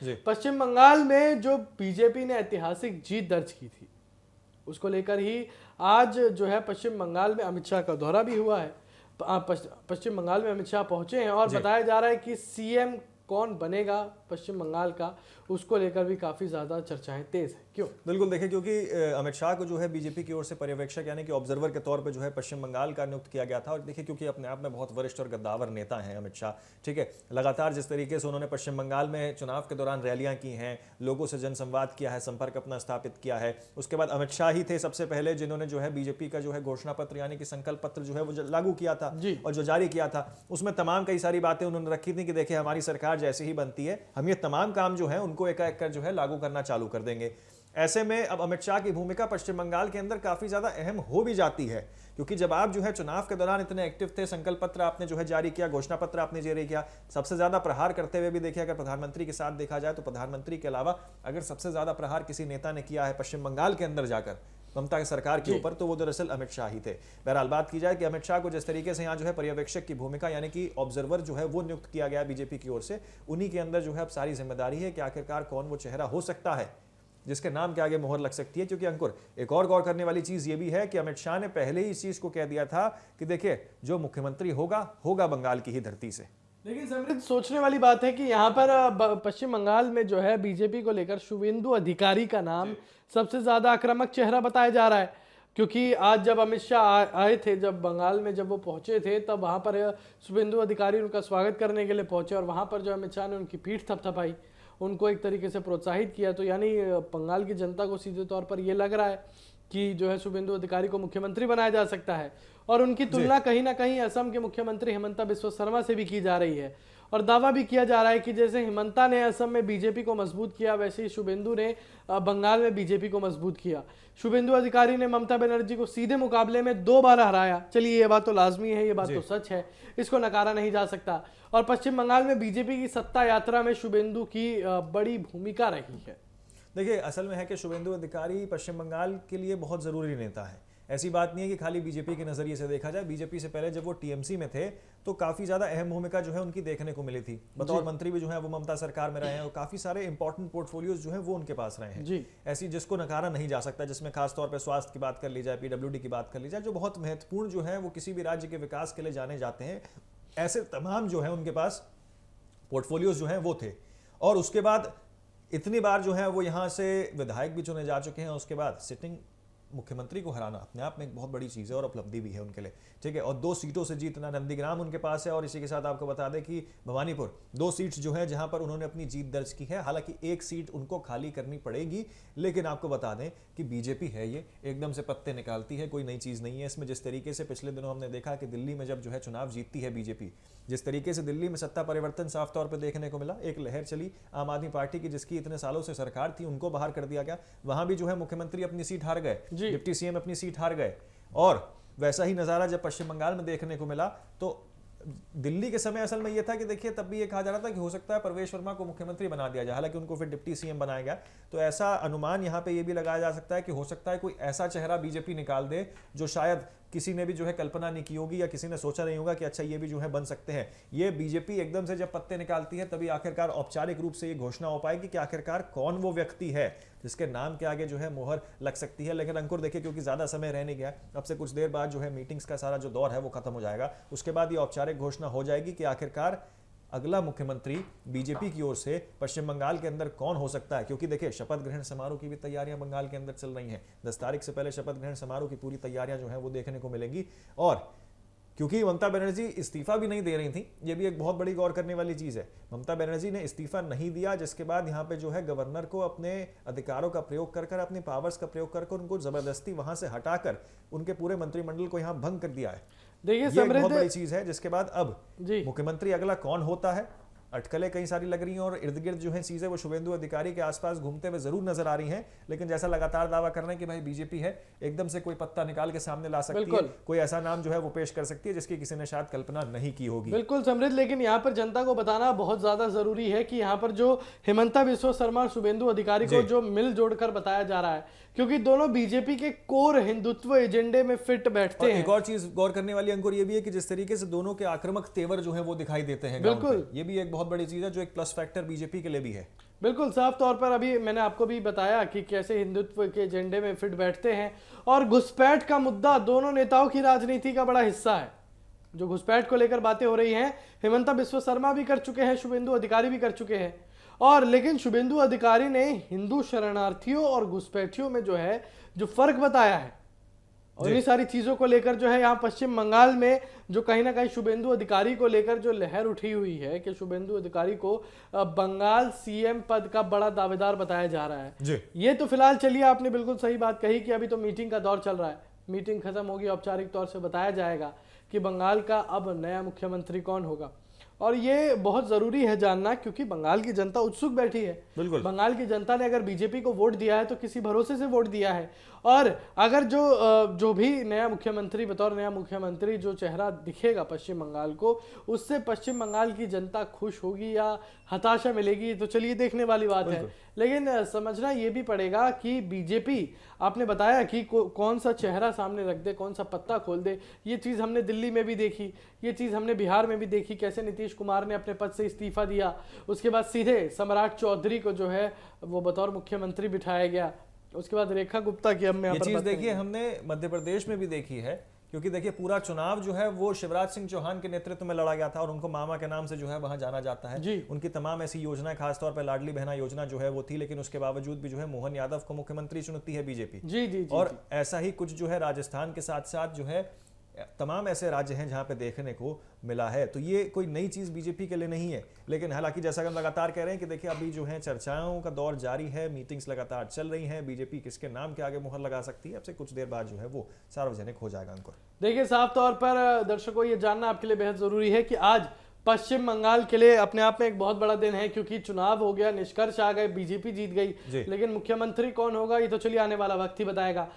पश्चिम बंगाल में जो बीजेपी ने ऐतिहासिक जीत दर्ज की थी, उसको लेकर ही आज जो है पश्चिम बंगाल में अमित शाह का दौरा भी हुआ है। पश्चिम बंगाल में अमित शाह पहुंचे हैं और बताया जा रहा है कि सीएम कौन बनेगा पश्चिम बंगाल का, उसको लेकर भी काफी ज्यादा चर्चाएं तेज है। क्यों? बिल्कुल, देखिए क्योंकि अमित शाह को जो है बीजेपी की ओर से पर्यवेक्षक यानी कि ऑब्जर्वर के तौर पे जो है पश्चिम बंगाल का नियुक्त किया गया था। और देखिए क्योंकि अपने आप में बहुत वरिष्ठ और गद्दावर नेता हैं अमित शाह, ठीक है, लगातार जिस तरीके से उन्होंने पश्चिम बंगाल में चुनाव के दौरान रैलियां की हैं, लोगों से जनसंवाद किया है, संपर्क अपना स्थापित किया है। उसके बाद अमित शाह ही थे सबसे पहले जिन्होंने जो है बीजेपी का जो है घोषणा पत्र यानी कि संकल्प पत्र जो है वो लागू किया था और जो जारी किया था उसमें तमाम कई सारी बातें उन्होंने रखी थी कि देखिए हमारी सरकार जैसे ही बनती है हम ये तमाम काम जो है उनको एक एक कर जो है लागू करना चालू कर देंगे। ऐसे में अब अमित शाह की भूमिका पश्चिम बंगाल के अंदर काफी ज्यादा अहम हो भी जाती है, क्योंकि जब आप जो है चुनाव के दौरान इतने एक्टिव थे, संकल्प पत्र आपने जो है जारी किया, घोषणा पत्र आपने जारी किया, सबसे ज्यादा प्रहार करते हुए भी देखिए अगर प्रधानमंत्री के साथ देखा जाए तो प्रधानमंत्री के अलावा अगर सबसे ज्यादा प्रहार किसी नेता ने किया है पश्चिम बंगाल के अंदर जाकर ममता की सरकार के ऊपर, तो वो दरअसल अमित शाह ही थे। बहरहाल बात की जाए कि अमित शाह को जिस तरीके से यहाँ जो है पर्यवेक्षक की भूमिका यानी कि ऑब्जर्वर जो है वो नियुक्त किया गया बीजेपी की ओर से, उन्हीं के अंदर जो है अब सारी जिम्मेदारी है कि आखिरकार कौन वो चेहरा हो सकता है जिसके नाम के आगे मोहर लग सकती है। क्योंकि अंकुर, एक और गौर करने वाली चीज ये भी है कि अमित शाह ने पहले ही इस चीज को कह दिया था कि देखिए जो मुख्यमंत्री होगा होगा बंगाल की ही धरती से। लेकिन समृद्ध सोचने वाली बात है कि यहाँ पर पश्चिम बंगाल में जो है बीजेपी को लेकर शुभेंदु अधिकारी का नाम सबसे ज्यादा आक्रामक चेहरा बताया जा रहा है। क्योंकि आज जब अमित शाह आए थे, जब बंगाल में जब वो पहुंचे थे, तब वहां पर शुभेंदु अधिकारी उनका स्वागत करने के लिए पहुंचे और वहां पर जो अमित शाह ने उनकी पीठ थपथपाई, उनको एक तरीके से प्रोत्साहित किया। तो यानी बंगाल की जनता को सीधे तौर पर यह लग रहा है कि जो है शुभेंदु अधिकारी को मुख्यमंत्री बनाया जा सकता है। और उनकी तुलना कहीं ना कहीं असम के मुख्यमंत्री हिमंता बिस्वा शर्मा से भी की जा रही है और दावा भी किया जा रहा है कि जैसे हिमंता ने असम में बीजेपी को मजबूत किया, वैसे ही शुभेंदु ने बंगाल में बीजेपी को मजबूत किया। शुभेंदु अधिकारी ने ममता बनर्जी को सीधे मुकाबले में 2 बार हराया। चलिए ये बात तो लाजमी है, ये बात तो सच है, इसको नकारा नहीं जा सकता। और पश्चिम बंगाल में बीजेपी की सत्ता यात्रा में शुभेंदु की बड़ी भूमिका रही है। देखिए असल में है कि शुभेंदु अधिकारी पश्चिम बंगाल के लिए बहुत जरूरी नेता है। ऐसी बात नहीं है कि खाली बीजेपी के नजरिए से देखा जाए। बीजेपी से पहले जब वो टीएमसी में थे तो काफी ज्यादा अहम भूमिका जो है उनकी देखने को मिली थी। बतौर मंत्री भी जो है वो ममता सरकार में रहे हैं और काफी सारे इंपॉर्टेंट पोर्टफोलियोज जो है वो उनके पास रहे हैं ऐसी जिसको नकारा नहीं जा सकता, जिसमें खासतौर पर स्वास्थ्य की बात कर ली जाए, पीडब्ल्यूडी की बात कर ली जाए, जो बहुत महत्वपूर्ण जो है वो किसी भी राज्य के विकास के लिए जाने जाते हैं। ऐसे तमाम जो है उनके पास पोर्टफोलियोज जो है वो थे। और उसके बाद इतनी बार जो है वो यहाँ से विधायक भी चुने जा चुके हैं। उसके बाद सिटिंग मुख्यमंत्री को हराना अपने आप में एक बहुत बड़ी चीज़ है और उपलब्धि भी है उनके लिए, ठीक है। और 2 सीटों से जीतना, नंदीग्राम उनके पास है। और इसी के साथ आपको बता दें कि भवानीपुर 2 सीट्स जो है जहां पर उन्होंने अपनी जीत दर्ज की है। हालांकि 1 सीट उनको खाली करनी पड़ेगी, लेकिन आपको बता दें कि बीजेपी है ये एकदम से पत्ते निकालती है, कोई नई चीज़ नहीं है इसमें। जिस तरीके से पिछले दिनों हमने देखा कि दिल्ली में जब जो है चुनाव जीतती है बीजेपी, जिस तरीके से दिल्ली में सत्ता परिवर्तन साफ तौर पर देखने को मिला, एक लहर चली आम आदमी पार्टी की जिसकी इतने सालों से सरकार थी, उनको बाहर कर दिया गया। वहां भी जो है मुख्यमंत्री अपनी सीट हार गए, डिप्टी सीएम अपनी सीट हार गए। और वैसा ही नजारा जब पश्चिम बंगाल में देखने को मिला तो दिल्ली के समय असल में यह था कि देखिए तब भी ये कहा जा रहा था कि हो सकता है परवेश वर्मा को मुख्यमंत्री बना दिया जाए, हालांकि उनको फिर डिप्टी सीएम बनाया गया। तो ऐसा अनुमान यहाँ पे ये भी लगाया जा सकता है कि हो सकता है कोई ऐसा चेहरा बीजेपी निकाल दे जो शायद किसी ने भी जो है कल्पना नहीं की होगी या किसी ने सोचा नहीं होगा कि अच्छा ये भी जो है बन सकते हैं। ये बीजेपी एकदम से जब पत्ते निकालती है तभी आखिरकार औपचारिक रूप से ये घोषणा हो पाएगी कि आखिरकार कौन वो व्यक्ति है जिसके नाम के आगे जो है मोहर लग सकती है। लेकिन अंकुर देखिए क्योंकि ज्यादा समय रह नहीं गया, अब से कुछ देर बाद जो है मीटिंग्स का सारा जो दौर है वो खत्म हो जाएगा। उसके बाद ये औपचारिक घोषणा हो जाएगी कि आखिरकार अगला मुख्यमंत्री बीजेपी की ओर से पश्चिम बंगाल के अंदर कौन हो सकता है। क्योंकि देखिए शपथ ग्रहण समारोह की भी तैयारियां बंगाल के अंदर चल रही हैं। 10 तारीख से पहले शपथ ग्रहण समारोह की पूरी तैयारियां जो है वो देखने को मिलेंगी। और क्योंकि ममता बनर्जी इस्तीफा भी नहीं दे रही थी, ये भी एक बहुत बड़ी गौर करने वाली चीज है। ममता बनर्जी ने इस्तीफा नहीं दिया, जिसके बाद यहाँ पे जो है गवर्नर को अपने अधिकारों का प्रयोग कर अपने पावर्स का प्रयोग कर उनको जबरदस्ती वहां से हटाकर उनके पूरे मंत्रिमंडल को यहाँ भंग कर दिया है। देखिए ये बहुत बड़ी चीज है। जिसके बाद अब मुख्यमंत्री अगला कौन होता है, अटकलें कई सारी लग रही हैं और इर्द गिर्द जो है चीजें वो शुभेंदु अधिकारी के आसपास घूमते हुए जरूर नजर आ रही हैं। लेकिन जैसा लगातार दावा कर रहे हैं कि भाई बीजेपी है, एकदम से कोई पत्ता निकाल के सामने ला सकती है, कोई ऐसा नाम जो है वो पेश कर सकती है जिसकी किसी ने शायद कल्पना नहीं की होगी। बिल्कुल समृद्ध, लेकिन यहाँ पर जनता को बताना बहुत ज्यादा जरूरी है कि यहाँ पर जो हिमंता बिस्वा शर्मा और शुभेंदु अधिकारी को जो मिल जोड़कर बताया जा रहा है, क्योंकि दोनों बीजेपी के कोर हिंदुत्व एजेंडे में फिट बैठते हैं। एक और चीज गौर करने वाली अंकुर ये भी है कि जिस तरीके से दोनों के आक्रामक तेवर जो है वो दिखाई देते हैं, बिल्कुल ये भी एक बहुत बड़ी चीज है जो एक प्लस फैक्टर बीजेपी के लिए भी है। बिल्कुल साफ तौर पर अभी मैंने आपको भी बताया कि कैसे हिंदुत्व के एजेंडे में फिट बैठते हैं, और घुसपैठ का मुद्दा दोनों नेताओं की राजनीति का बड़ा हिस्सा है। जो घुसपैठ को लेकर बातें हो रही हैं, हिमंता बिस्वा शर्मा भी कर चुके हैं, शुभेंदु अधिकारी भी कर चुके हैं, और लेकिन शुभेंदु अधिकारी ने हिंदू शरणार्थियों और घुसपैठियों में जो है जो फर्क बताया है, और इन्हीं सारी चीजों को लेकर जो है यहाँ पश्चिम बंगाल में जो कहीं ना कहीं शुभेंदु अधिकारी को लेकर जो लहर उठी हुई है कि शुभेंदु अधिकारी को बंगाल सीएम पद का बड़ा दावेदार बताया जा रहा है जी। ये तो फिलहाल चलिए, आपने बिल्कुल सही बात कही कि अभी तो मीटिंग का दौर चल रहा है, मीटिंग खत्म होगी, औपचारिक तौर से बताया जाएगा कि बंगाल का अब नया मुख्यमंत्री कौन होगा। और ये बहुत जरूरी है जानना, क्योंकि बंगाल की जनता उत्सुक बैठी है। बिल्कुल। बंगाल की जनता ने अगर बीजेपी को वोट दिया है तो किसी भरोसे से वोट दिया है, और अगर जो भी नया मुख्यमंत्री, बतौर नया मुख्यमंत्री जो चेहरा दिखेगा पश्चिम बंगाल को, उससे पश्चिम बंगाल की जनता खुश होगी या हताशा मिलेगी, तो चलिए देखने वाली बात है। लेकिन समझना ये भी पड़ेगा कि बीजेपी, आपने बताया कि कौन सा चेहरा सामने रख दे, कौन सा पत्ता खोल दे, ये चीज़ हमने दिल्ली में भी देखी, ये चीज़ हमने बिहार में भी देखी, कैसे नीतीश कुमार ने अपने पद से इस्तीफा दिया, उसके बाद सीधे सम्राट चौधरी को जो है वो बतौर मुख्यमंत्री बिठाया गया, उसके बाद रेखा गुप्ता की। अब ये चीज देखिए हमने मध्य प्रदेश में भी देखी है, क्योंकि देखिए पूरा चुनाव जो है वो शिवराज सिंह चौहान के नेतृत्व में लड़ा गया था, और उनको मामा के नाम से जो है वहां जाना जाता है जी। उनकी तमाम ऐसी योजनाएं, खासतौर पर लाडली बहना योजना जो है वो थी, लेकिन उसके बावजूद भी जो है मोहन यादव को मुख्यमंत्री चुनती है बीजेपी। जी जी, और ऐसा ही कुछ जो है राजस्थान के साथ साथ जो है तमाम ऐसे राज्य हैं जहां पे देखने को मिला है। तो ये कोई नई चीज बीजेपी के लिए नहीं है, लेकिन हालांकि जैसा कि हम लगातार कह रहे हैं कि देखिए अभी जो है चर्चाओं का दौर जारी है, मीटिंग्स लगातार चल रही हैं, बीजेपी किसके नाम के आगे मुहर लगा सकती है, अब से कुछ देर बाद जो है वो सार्वजनिक हो जाएगा। अंकुर देखिए साफ तौर पर दर्शकों ये जानना आपके लिए बेहद जरूरी है कि आज पश्चिम बंगाल के लिए अपने आप में एक बहुत बड़ा दिन है, क्योंकि चुनाव हो गया, निष्कर्ष आ गए, बीजेपी जीत गई, लेकिन मुख्यमंत्री कौन होगा ये तो चलिए आने वाला वक्त ही बताएगा।